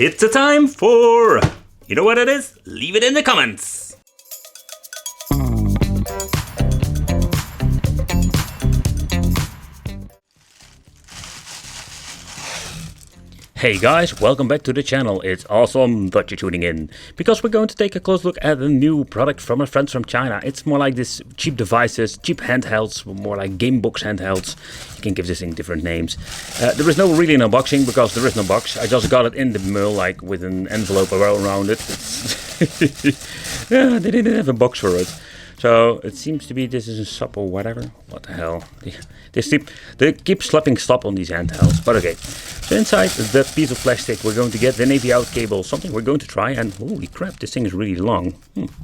It's a time for... You know what it is? Leave it in the comments. Hey guys, welcome back to the channel. It's awesome that you're tuning in, because we're going to take a close look at a new product from our friends from China. It's more like this cheap devices, cheap handhelds, more like Game Box handhelds. You can give this thing different names. There is no really an unboxing because there is no box. I just got it in the mail, like with an envelope around it. Yeah, they didn't have a box for it. So it seems to be this is a SUP or whatever. What the hell? They keep slapping SUP on these handhelds. But okay. So inside that piece of plastic we're going to get the AV out cable. Something we're going to try. And holy crap, this thing is really long.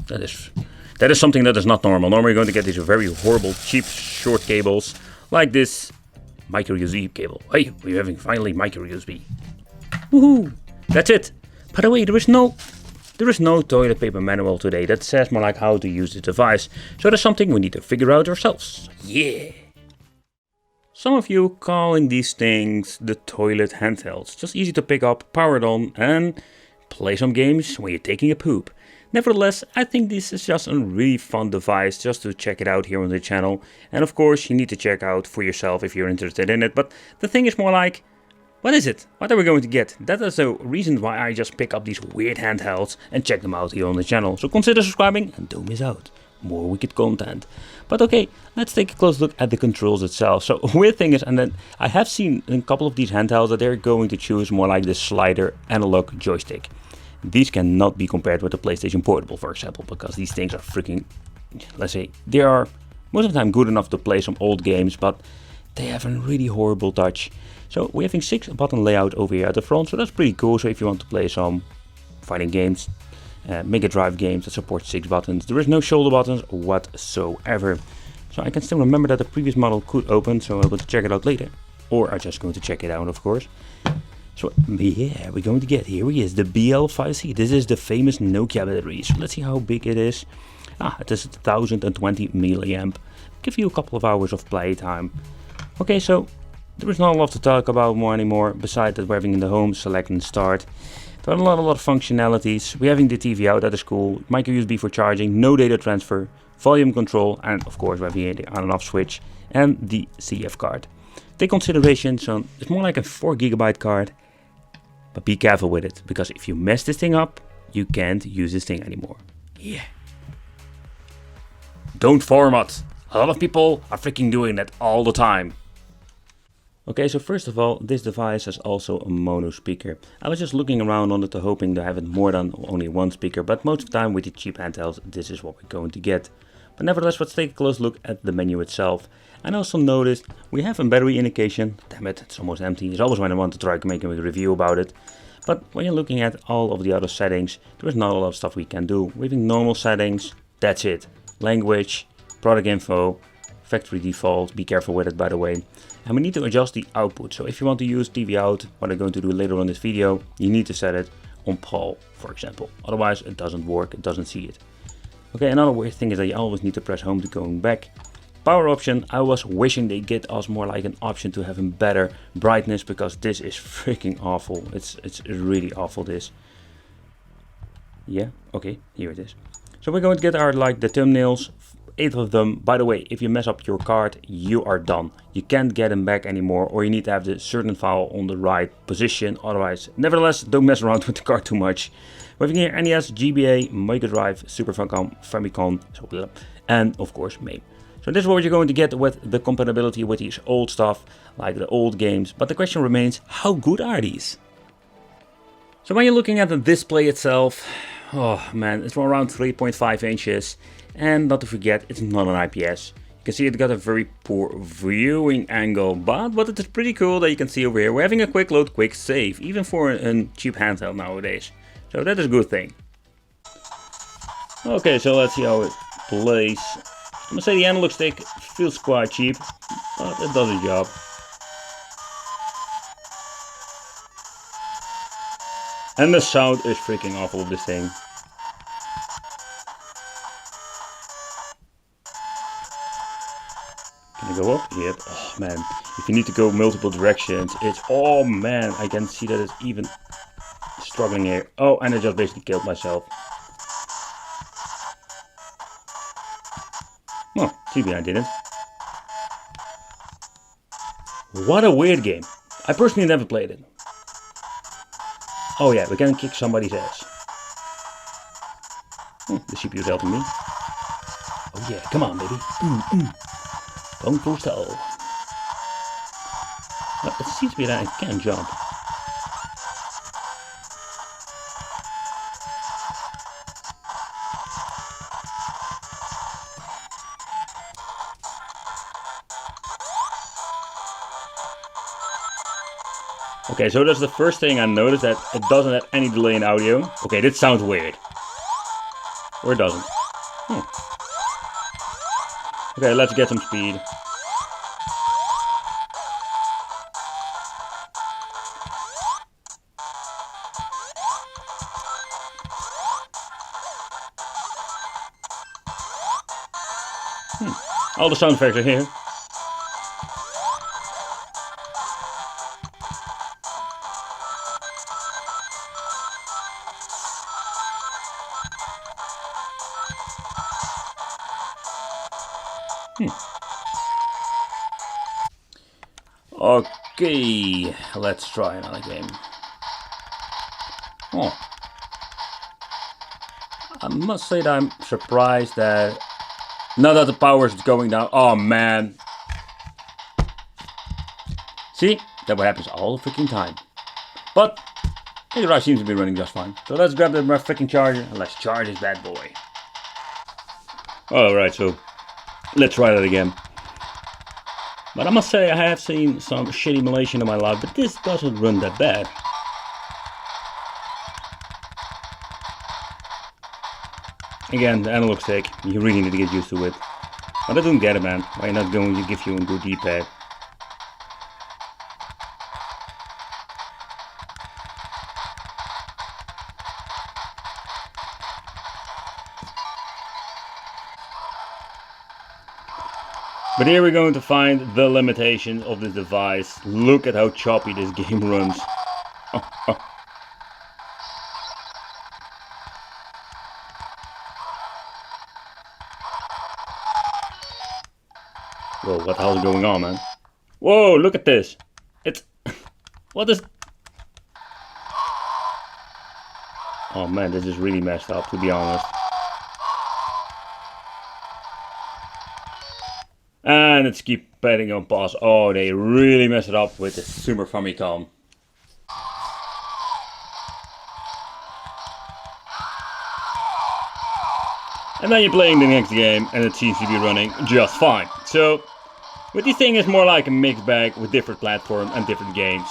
That is something that is not normal. Normally you're going to get these very horrible, cheap, short cables. Like this micro USB cable. Hey, we're having finally micro USB. Woohoo! That's it. By the way, there is no toilet paper manual today that says more like how to use the device, so that's something we need to figure out ourselves. Yeah! Some of you calling these things the toilet handhelds. Just easy to pick up, power it on and play some games when you're taking a poop. Nevertheless, I think this is just a really fun device just to check it out here on the channel. And of course you need to check out for yourself if you're interested in it, but the thing is more like, what is it? What are we going to get? That is the reason why I just pick up these weird handhelds and check them out here on the channel. So consider subscribing and don't miss out. More wicked content. But okay, let's take a close look at the controls itself. So weird thing is, and then I have seen in a couple of these handhelds that they're going to choose more like the slider analog joystick. These cannot be compared with the PlayStation Portable, for example, because these things are freaking, let's say, they are most of the time good enough to play some old games, but they have a really horrible touch. So we're having 6 button layout over here at the front, so that's pretty cool. So if you want to play some fighting games, Megadrive games that support 6 buttons, there is no shoulder buttons whatsoever. So I can still remember that the previous model could open, so I'm going to check it out later. Or I'm just going to check it out, of course. So yeah, we're going to get, here he is, the BL5C. This is the famous Nokia battery. So let's see how big it is. It is 1020 milliamp. Give you a couple of hours of playtime. Okay, so there is not a lot to talk about more anymore, besides that we're having in the home, select and start. There are a lot of functionalities. We're having the TV out, that is cool, micro USB for charging, no data transfer, volume control, and of course we're having the on and off switch, and the CF card. Take consideration, so it's more like a 4 GB card, but be careful with it, because if you mess this thing up, you can't use this thing anymore. Yeah. Don't format. A lot of people are freaking doing that all the time. Okay, so first of all, this device has also a mono speaker. I was just looking around on it hoping to have it more than only one speaker, but most of the time with the cheap handhelds, this is what we're going to get. But nevertheless, let's take a close look at the menu itself. And also noticed we have a battery indication. Damn it, it's almost empty. It's always when I want to try to make a review about it. But when you're looking at all of the other settings, there is not a lot of stuff we can do. We're having normal settings, that's it. Language, product info, factory default, be careful with it by the way. And we need to adjust the output. So if you want to use TV out, what I'm going to do later on this video, you need to set it on PAL, for example. Otherwise it doesn't work, it doesn't see it. Okay, another weird thing is that you always need to press home to going back. Power option, I was wishing they get us more like an option to have a better brightness, because this is freaking awful. It's really awful, this. Yeah, okay, here it is. So we're going to get our the thumbnails. 8 of them. By the way, if you mess up your card, you are done. You can't get them back anymore, or you need to have the certain file on the right position. Otherwise, nevertheless, don't mess around with the card too much. We're having here NES, GBA, Megadrive, Super Famicom, and of course Mame. So this is what you're going to get with the compatibility with these old stuff, like the old games. But the question remains, how good are these? So when you're looking at the display itself, oh man, it's around 3.5 inches. And not to forget, it's not an IPS. You can see it got a very poor viewing angle, but it is pretty cool that you can see over here. We're having a quick load, quick save, even for a cheap handheld nowadays. So that is a good thing. Okay, so let's see how it plays. I'm gonna say the analog stick feels quite cheap, but it does its job. And the sound is freaking awful of this thing. Can I go up? Yep. Oh man, if you need to go multiple directions, it's, oh man, I can see that it's even struggling here. Oh, and I just basically killed myself. Oh, maybe I didn't. What a weird game. I personally never played it. Oh yeah, we can kick somebody's ass. The CPU is helping me. Oh yeah, come on baby. Kung Fu style. Well, it seems to be that I can jump. Okay, so that's the first thing I noticed, that it doesn't have any delay in audio. Okay, this sounds weird. Or it doesn't. Okay, let's get some speed. All the sound effects are here. Okay, let's try another game. Oh. I must say that I'm surprised that now that the power is going down. Oh man. See? That what happens all the freaking time. But Megadrive seems to be running just fine. So let's grab the freaking charger and let's charge this bad boy. Alright, so let's try that again. But I must say I have seen some shitty emulation in my life, but this doesn't run that bad. Again, the analog stick, you really need to get used to it. But I don't get it, man. Why not going to give you a good D-pad? But here we're going to find the limitations of this device. Look at how choppy this game runs. Whoa, what the hell is going on, man? Whoa, look at this. It's... What is... Oh man, this is really messed up, to be honest. And it's keep betting on pause. Oh, they really messed it up with the Super Famicom. And then you're playing the next game and it seems to be running just fine. So, with this thing is more like a mixed bag with different platforms and different games.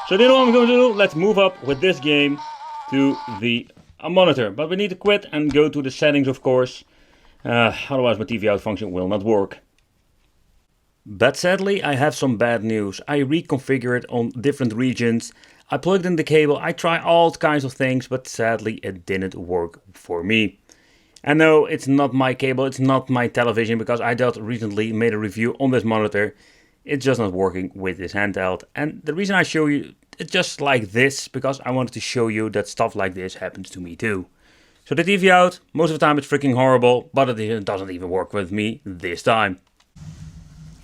So you know what I'm going to do? Let's move up with this game to the monitor. But we need to quit and go to the settings, of course. Otherwise my TV out function will not work. But sadly I have some bad news. I reconfigured on different regions. I plugged in the cable, I tried all kinds of things, but sadly it didn't work for me. And no, it's not my cable, it's not my television, because I just recently made a review on this monitor. It's just not working with this handheld. And the reason I show you it just like this, because I wanted to show you that stuff like this happens to me too. So the TV out, most of the time it's freaking horrible, but it doesn't even work with me this time.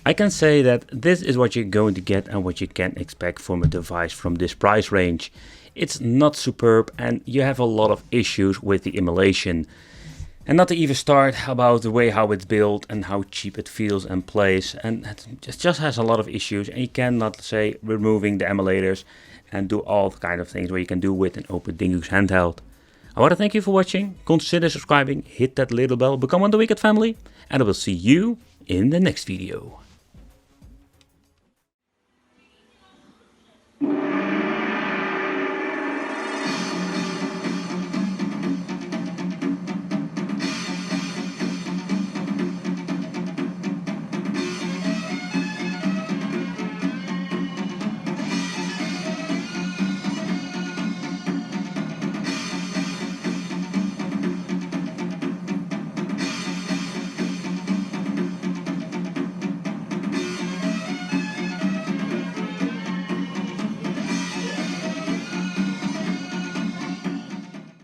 I can say that this is what you're going to get and what you can expect from a device from this price range. It's not superb and you have a lot of issues with the emulation. And not to even start about the way how it's built and how cheap it feels and plays. And it just has a lot of issues and you cannot say removing the emulators and do all the kind of things where you can do with an Open Dingus handheld. I want to thank you for watching, consider subscribing, hit that little bell, become one of the Wicked family, and I will see you in the next video.